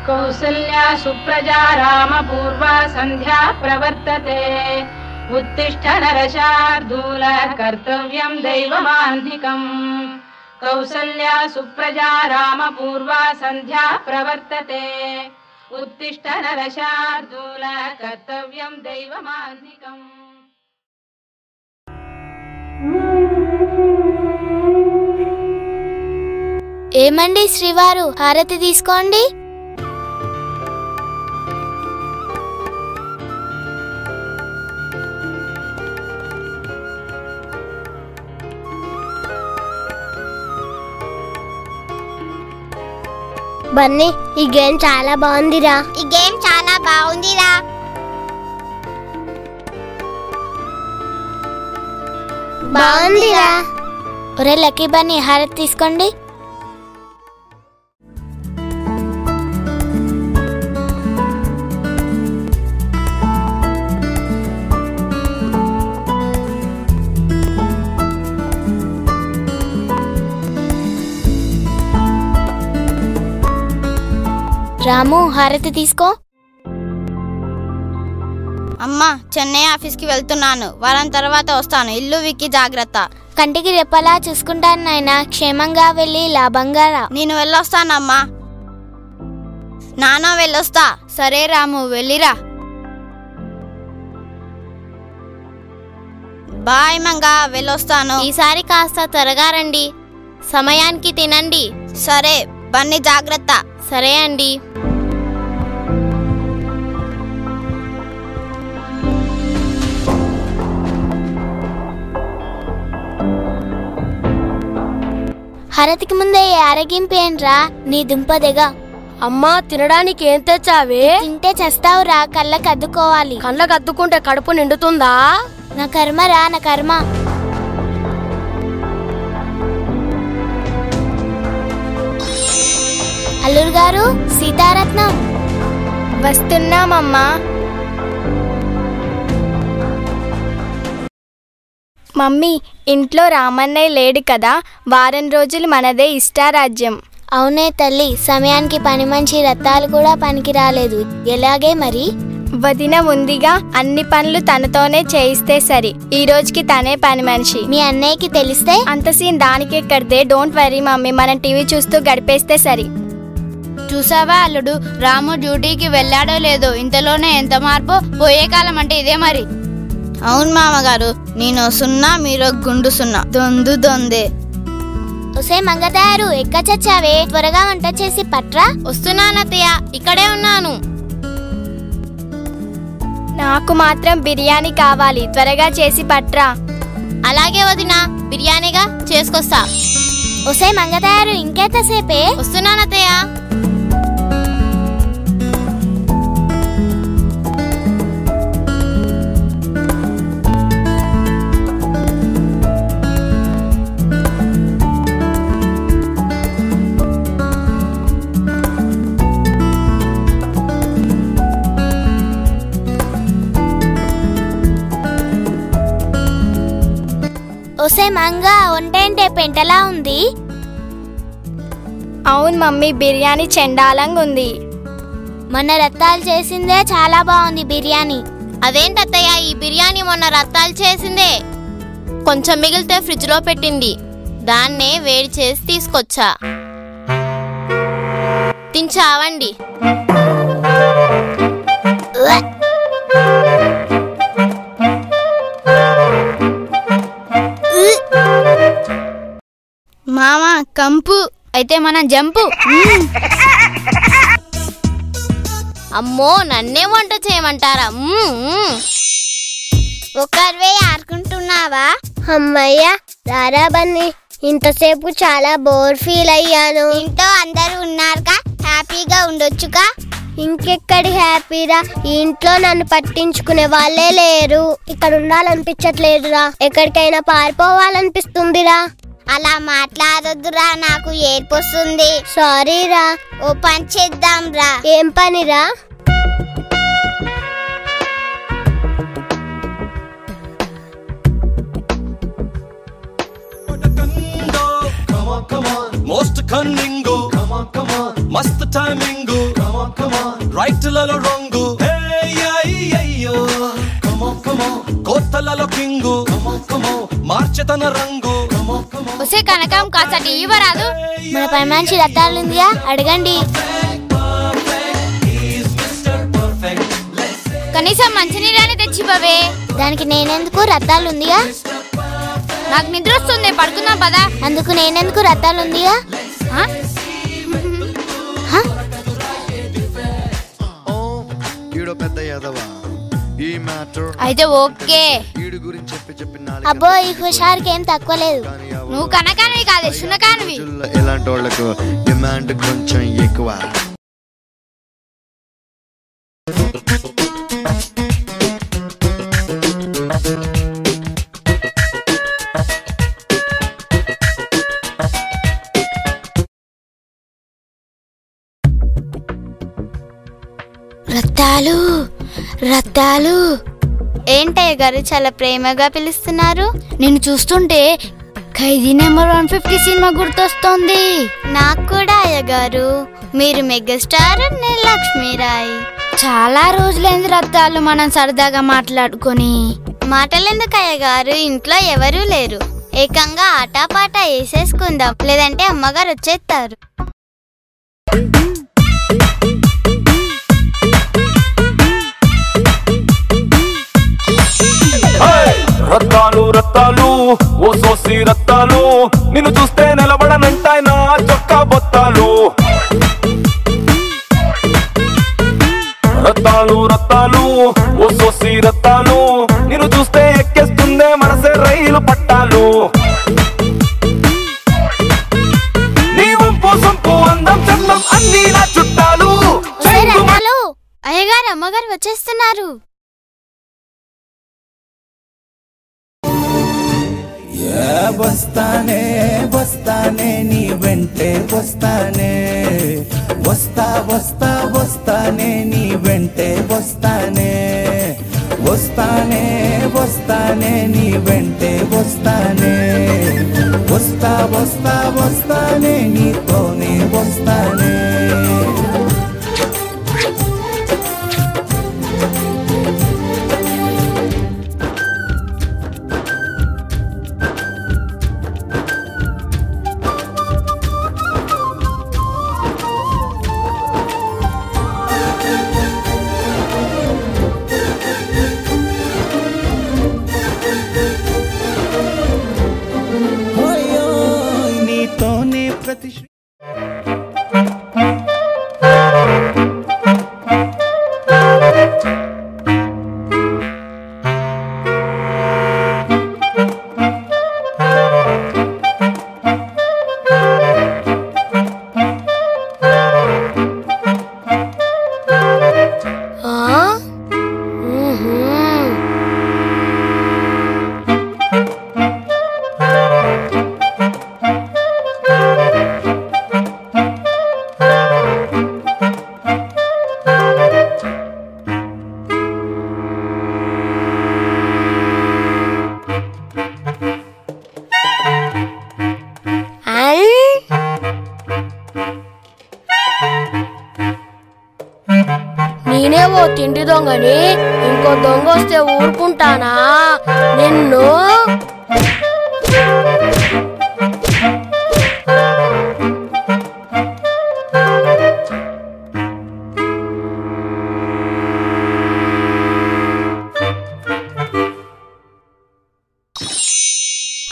कौसल्या सुप्रजा रामपूर्वा सन्ध्या प्रवर्तते उत्तिष्ठ नरशार्दूल कर्तव्यं दैवमाह्निकम् कौसल्या सुप्रजा रामपूर्वा सन्ध्या प्रवर्तते उत्तिष्ठ नरशार्दूल कर्तव्यं दैवमाह्निकम्। ఏమండి శ్రీవారు, హారతి తీసుకోండి. బన్నీ, ఈ గేమ్ చాలా బాగుందిరా. బాగుందిరా. ఒరే లక్కీ బన్నీ, హారతి తీసుకోండి. రాము, హారతి తీసుకో. అమ్మా, చెన్నై ఆఫీస్కి వెళ్తున్నాను. వారం తర్వాత వస్తాను. ఇల్లు విక్కి జాగ్రత్త. కంటికి రెప్పలా చూసుకుంటాను నాయనా. క్షేమంగా వెళ్ళి లాభంగా రా. నేను వెళ్ళొస్తానమ్మా. నాన్న వెళ్ళొస్తా. సరే రాము, వెళ్ళిరా. బాయ్ మంగా, వెళ్ళొస్తాను. ఈసారి కాస్త త్వరగా రండి. సమయానికి తినండి. సరే బన్నీ, జాగ్రత్త. సరే అండి. హారతికి ముందే ఆరగింపేంట్రా నీ దుంపదెగ. అమ్మా, తినడానికి ఏం తెచ్చావే? తింటే చేస్తావురా, కళ్ళకి అద్దుకోవాలి. కళ్ళకు అద్దుకుంటే కడుపు నిండుతుందా? నా కర్మరా, నా కర్మ. అల్లుడు గారు, సీతారత్నం. వస్తున్నామమ్మా. మమ్మీ, ఇంట్లో రామన్నయ్య లేడు కదా, వారం రోజులు మనదే ఇష్టారాజ్యం. అవునే తల్లి, సమయానికి పని మంచి రత్తాలు కూడా పనికి రాలేదు. ఎలాగే మరి? వదిన ఉందిగా, అన్ని పనులు తనతోనే చేయిస్తే సరి. ఈ రోజుకి తనే పని మనిషి. మీ అన్నయ్యకి తెలిస్తే? అంత సీన్ దానికే కడితే. డోంట్ వరీ మమ్మీ, మనం టీవీ చూస్తూ గడిపేస్తే సరి. చూసావా అల్లుడు, రాము డ్యూటీకి వెళ్ళాడో లేదో, ఇంతలోనే ఎంత మార్పు. పోయే కాలం అంటే ఇదే మరి. అవును మామగారు, నేను సున్నా, మీరు గుండు సున్నా. దొందే. ఒసే మంగతాయారు, ఎక్క చచ్చావే? త్వరగా వంట చేసి పట్రా. వస్తున్నానత్తయ్య, ఇక్కడే ఉన్నాను. నాకు మాత్రం బిర్యానీ కావాలి, త్వరగా చేసి పట్రా. అలాగే వదినా, బిర్యానీగా చేసుకొస్తా. ఒసే మంగతాయారు, ఇంకెంతసేపే? వస్తున్నానత్తయ్య. ఒసే మంగ, వంటేంటే పెంటలా ఉంది? అవును మమ్మీ, బిర్యానీ చెండాలంగా ఉంది. మొన్న రత్తాలు చేసిందే చాలా బాగుంది బిర్యానీ. అదేంటత్తయ్య, ఈ బిర్యానీ మొన్న రత్తాలు చేసిందే. కొంచెం మిగిలితే ఫ్రిడ్జ్ లో పెట్టింది. దాన్నే వేడి చేసి తీసుకొచ్చా. తించావండి. మామా కంపు అయితే మనం జంపు. అమ్మో, నన్నే వంట చేయమంటారా? ఒక్కరివే ఆడుకుంటున్నావా? అమ్మయ్య, రారా బన్నీ. ఇంతసేపు చాలా బోర్ ఫీల్ అయ్యాను. ఇంట్లో అందరూ ఉన్నారుగా, హ్యాపీగా ఉండొచ్చుగా. ఇంకెక్కడి హ్యాపీరా, ఈ ఇంట్లో నన్ను పట్టించుకునే వాళ్ళే లేరు. ఇక్కడ ఉండాలనిపించట్లేదురా, ఎక్కడికైనా పారిపోవాలనిపిస్తుందిరా. అలా మాట్లాడొద్దురా, నాకు ఏర్పొస్తుంది. సారీరా. ఓ పని చేద్దాం రా. ఏం పనిరా? Most cunning, come టైమింగ్ రైట్లలో రంగు కోతలలో కింగు మార్చెతన రంగు. ఒసే కనకం కాసటి ఇవ్వరాదు. మన పని మనిషి రత్తాలుందిగా, అడగండి. కనీసం మంచినీళ్ళని తెచ్చిపోవే. దానికి నేనెందుకు, రత్తాలుందిగా. నాకు నిద్ర వస్తుంది, పడుకుందాం పదా. అందుకు నేనెందుకు, రత్తాలుందిగా. అయితే ఓకే. అబ్బో ఈ హుషారుకి ఏం తక్కువ లేదు. నువ్వు కనకానివి కాదు, శునకానివి. ఇలాంటి వాళ్ళకు డిమాండ్ కొంచెం ఎక్కువ. రత్తాలు రత్తాలు. ఏంటయ్య గారు చాలా ప్రేమగా పిలుస్తున్నారు? నిన్ను చూస్తుంటే ఖైదీ నెంబర్ 150 సినిమా గుర్తొస్తోంది. నాకు కూడా అయ్య గారు. మీరు మెగాస్టార్, నేను లక్ష్మీరాయ్. చాలా రోజులైంది రత్తాలు మనం సరదాగా మాట్లాడుకొని. మాటలెందుకు అయ్య గారు, ఇంట్లో ఎవరూ లేరు. ఏకంగా ఆటాపాట వేసేసుకుందాం, లేదంటే అమ్మగారు వచ్చేస్తారు. రత్తాలు రత్తాలు ఓ సోసి రత్తాలు, నిన్ను చూస్తే నిలబడనంటాయి నా చొక్కా బొత్తాలు. రత్తాలు రత్తాలు ఓ సోసి రత్తాలు, నిన్ను చూస్తే ఎక్కేస్తుందే మనసే రైలు పట్టాలు. నీ వంపు సొంపు అందం చందం అన్నీ నా చుట్టాలు. అయ్యగారు అమ్మగారు వచ్చేస్తున్నారు. వస్తానే వస్తానే నీ వెంటే వస్తానే, వస్తా వస్తా వస్తానే నీ వెంటే వస్తానే, వస్తానే వస్తానే నీ వెంటే వస్తానే, వస్తా వస్తా వస్తానే నీతోనే వస్తానే. నేనేవో తిండి దొంగని, ఇంకో దొంగ వస్తే ఊరుకుంటానా నిన్ను?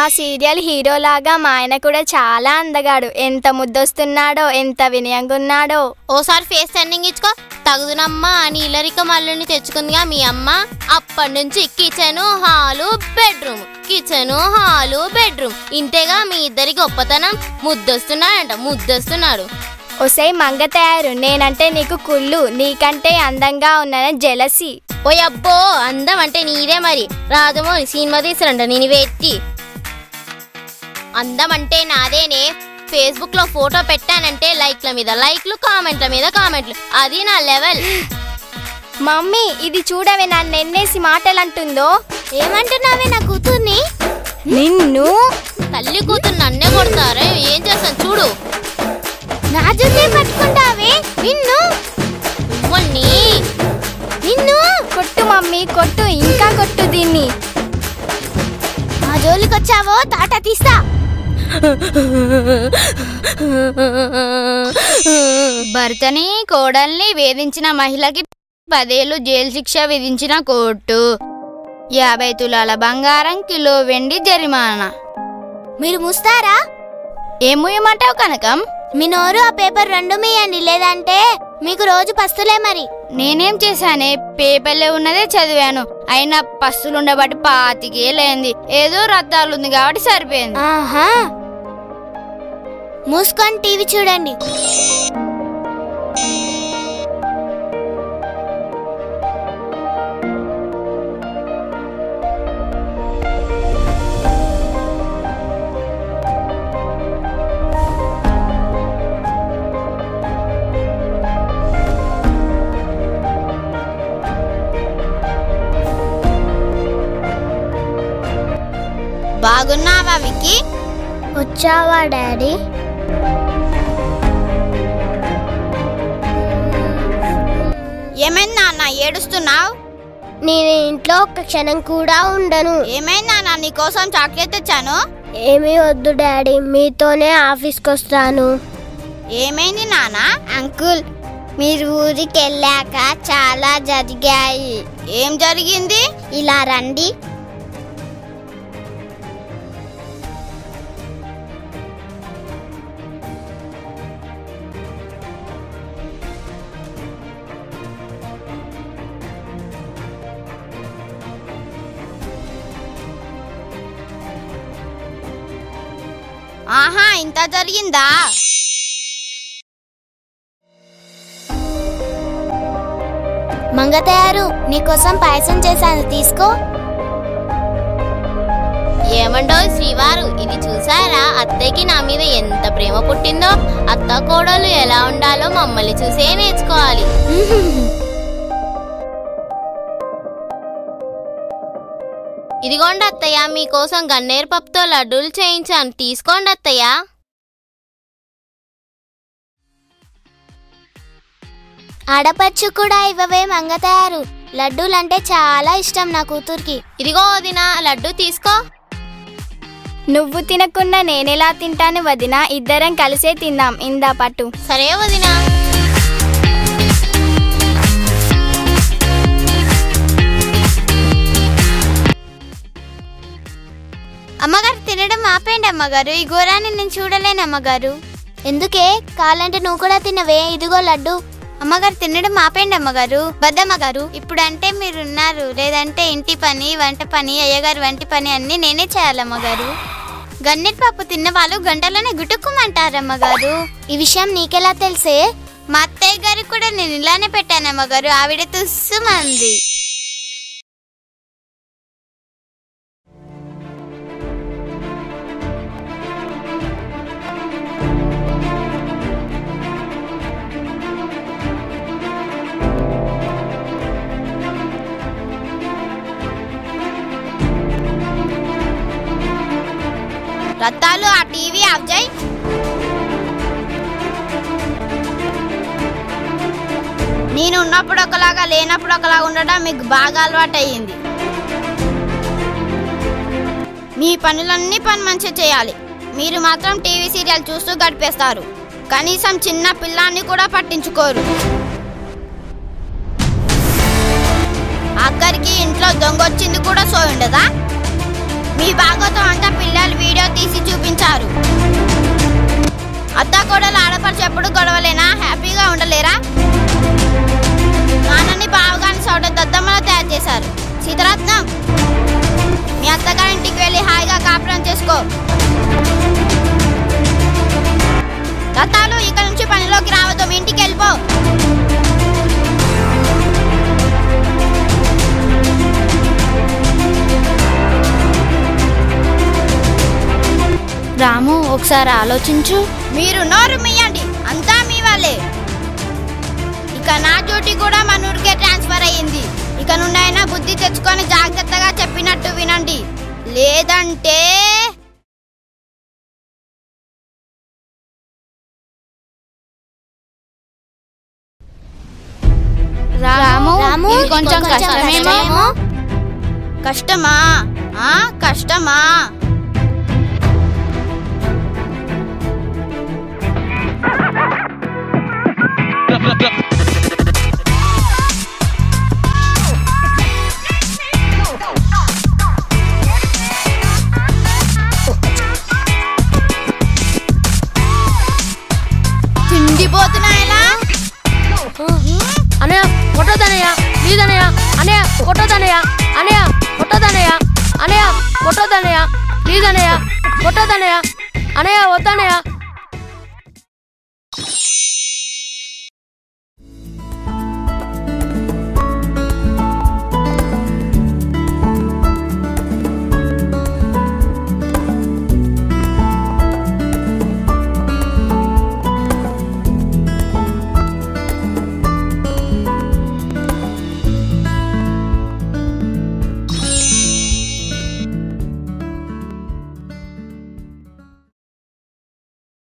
ఆ సీరియల్ హీరోలాగా మా ఆయన కూడా చాలా అందగాడు. ఎంత ముద్దొస్తున్నాడో, ఎంత వినయంగా ఉన్నాడో. ఓసారి ఫేస్ టర్నింగ్ ఇచ్చుకో. తగుదునమ్మా అని ఇల్లరికం అల్లుని తెచ్చుకుందిగా మీ అమ్మ. అప్పటి నుంచి kitchen hall bedroom, kitchen hall bedroom, ఇంతేగా మీ ఇద్దరి గొప్పతనం. ముద్దొస్తున్నాడంట, ముద్దొస్తున్నాడు. ఒసై మంగ తయారు, నేనంటే నీకు కుళ్ళు, నీకంటే అందంగా ఉన్నానని జెలసి. ఓ అబ్బో, అందం అంటే నీదే మరి. రాజమో సినిమా తీసారంట నేను వెట్టి. అందం అంటే నాదేనే. ఫేస్బుక్ లో ఫోటో పెట్టానంటే లైక్ల మీద లైక్లు, కామెంట్ల మీద కామెంట్లు, అది నా లెవెల్. మమ్మీ ఇది చూడవే, నన్ను ఎన్నేసి మాటలు అంటుందో. ఏమంటున్నావే నా కూతుర్ని? నిన్ను తల్లి కూతురు నన్నే కొడతారే, ఏం చేస్తాను చూడు. నా జుట్టే పట్టుకుంటావే. నిన్ను నిన్ను కొట్టు మమ్మీ కొట్టు, ఇంకా కొట్టు దీన్ని. ఆ జోలికొచ్చావో తాట తీస్తా. భర్తని కోడల్ని వేధించిన మహిళకి 10 ఏళ్లు జైలు శిక్ష విధించిన కోర్టు. 50 తులాల బంగారం, కిలో వెండి జరిమానా. మీరు మూస్తారా? ఏం ముయ్యమంటావు కనకం? మీ నోరు ఆ పేపర్ 2 మీయండి, లేదంటే మీకు రోజు పస్తులే. మరి నేనేం చేశానే? పేపర్లో ఉన్నదే చదివాను. అయినా పస్తులుండబట్టి 25 ఏళ్ళైంది. ఏదో రద్దాలుంది కాబట్టి సరిపోయింది. ఆహా, మూసుకొని టీవీ చూడండి. బాగున్నావా విక్కీ? వచ్చావా డాడీ? ఏమైంది నాన్న ఏడుస్తున్నావు? నేను ఇంట్లో ఒక్క క్షణం కూడా ఉండను. ఏమైంది నాన్న? నీకోసం చాక్లెట్ తెచ్చాను. ఏమీ వద్దు డాడీ, మీతోనే ఆఫీస్కి వస్తాను. ఏమైంది నాన్న? అంకుల్, మీరు ఊరికి వెళ్ళాక చాలా జరిగాయి. ఏం జరిగింది? ఇలా రండి. ఆహా, ఇంత జరిగిందా? మంగతయారు, నీకోసం పాయసం చేశాను, తీసుకో. ఏమండో శ్రీవారు, ఇది చూసారా? అత్తయ్యకి నా మీద ఎంత ప్రేమ పుట్టిందో. అత్త కోడలు ఎలా ఉండాలో మమ్మల్ని చూసే నేర్చుకోవాలి. ఇదిగోండి అత్తయ్య, మీకోసం గన్నేరు పప్పుతో లడ్డూలు చేయించాను, తీసుకోండి అత్తయ్య. ఆడపచ్చు కూడా ఇవ్వవే మంగతయారు, లడ్డూలంటే చాలా ఇష్టం నా కూతురికి. ఇదిగో వదినా, లడ్డూ తీసుకో. నువ్వు తినకుండా నేనెలా తింటాను వదినా? ఇద్దరం కలిసే తిందాం. ఇందా పట్టు. సరే వదినా. అమ్మగారు, తినడం ఆపేయండి అమ్మగారు. ఈ ఘోరాన్ని నేను చూడలేను అమ్మగారు. ఎందుకే? కావాలంటే నువ్వు కూడా తినవే, ఇదిగో లడ్డు. అమ్మగారు, తినడం ఆపేయండి అమ్మగారు. బద్దమ్మగారు, ఇప్పుడంటే మీరున్నారు, లేదంటే ఇంటి పని, వంట పని, అయ్యగారు వంటి పని అన్ని నేనే చేయాలమ్మగారు. గన్నెట్ పప్పు తిన్న వాళ్ళు గంటలోనే గుటుక్కుమంటారమ్మగారు. ఈ విషయం నీకెలా తెలిసే? మా అత్తయ్య గారికి కూడా నేను ఇలానే పెట్టానమ్మగారు. ఆవిడ తుస్సుమంది. రత్తాలు, ఆ టీవీ ఆఫ్ చేయి. నేను ఉన్నప్పుడు ఒకలాగా, లేనప్పుడు ఒకలాగా ఉండడం మీకు బాగా అలవాటు అయ్యింది. మీ పనులన్నీ పని మంచిగా చేయాలి. మీరు మాత్రం టీవీ సీరియల్ చూస్తూ గడిపేస్తారు. కనీసం చిన్న పిల్లాన్ని కూడా పట్టించుకోరు. ఆఖరికి ఇంట్లో దొంగ వచ్చింది కూడా సోయుండదా? మీ భాగవతం అంతా పిల్లలు వీడియో తీసి చూపించారు. అత్త కోడలు ఆడపడుచు ఎప్పుడు గొడవలేనా? హ్యాపీగా ఉండలేరా? నాన్నని బావగాని చోట దద్దమ్మలో తయారు చేశారు. సీతారత్నం, మీ అత్తగారింటికి వెళ్ళి హాయిగా కాపురం చేసుకో. రత్తాలు, ఇక్కడ నుంచి పనిలోకి రావద్దు, మీ ఇంటికి వెళ్ళిపో. రాము, ఒకసారి ఆలోచించు. మీరు నోరు మీయండి, అంతా మీ వాళ్ళే. ఇక నా డ్యూటీ కూడా మన ఊరికే ట్రాన్స్ఫర్ అయ్యింది. ఇక నుండి అయినా బుద్ధి తెచ్చుకొని జాగ్రత్తగా చెప్పినట్టు వినండి, లేదంటే కొంచెం కష్టమేమో. కష్టమా? కష్టమా? తిండిపోతున్నాయలా? అనయ్య కొట్టదనయ్య, ప్లీజ్ అనయ్య. అనయ్య కొట్టదనయ్య, అనయ్య కొట్టదనయ్య, అనయ్య కొట్టదనయ్య, ప్లీజ్ అనయ్య. కొట్టదనయ్య, అనయ్య వద్దనయ్య.